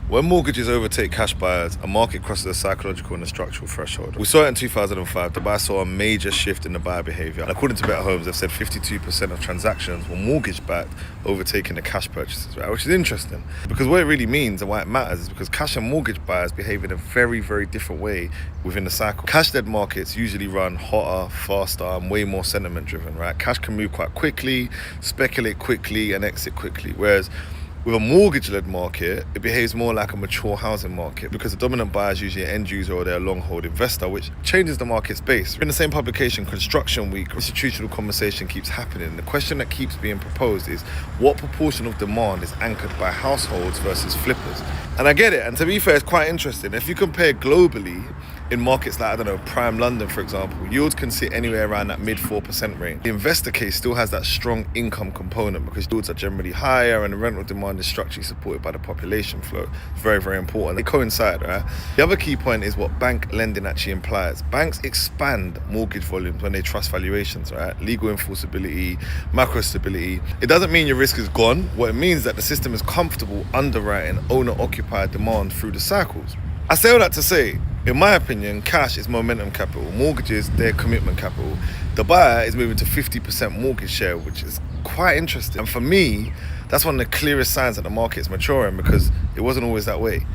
When mortgages overtake cash buyers, a market crosses a psychological and a structural threshold. We saw it in 2005. The buyer saw a major shift in the buyer behavior. And according to Better Homes, they've said 52% of transactions were mortgage-backed, overtaking the cash purchases, right? Which is interesting. Because what it really means and why it matters is because cash and mortgage buyers behave in a very, very different way within the cycle. Cash-led markets usually run hotter, faster, and way more sentiment-driven, right? Cash can move quite quickly, speculate quickly, and exit quickly. Whereas with a mortgage-led market, it behaves more like a mature housing market because the dominant buyer is usually an end user or they're a long-hold investor, which changes the market's base. In the same publication, Construction Week, institutional conversation keeps happening. The question that keeps being proposed is what proportion of demand is anchored by households versus flippers? And I get it, and to be fair, it's quite interesting. If you compare globally, in markets like, I don't know, prime London, for example, yields can sit anywhere around that mid 4% range. The investor case still has that strong income component because yields are generally higher and the rental demand is structurally supported by the population flow. It's very, very important. They coincide, right? The other key point is what bank lending actually implies. Banks expand mortgage volumes when they trust valuations, right? Legal enforceability, macro stability. It doesn't mean your risk is gone. What it means is that the system is comfortable underwriting owner-occupied demand through the cycles. I say all that to say, in my opinion, cash is momentum capital. Mortgages, they're commitment capital. The buyer is moving to 50% mortgage share, which is quite interesting. And for me, that's one of the clearest signs that the market's maturing because it wasn't always that way.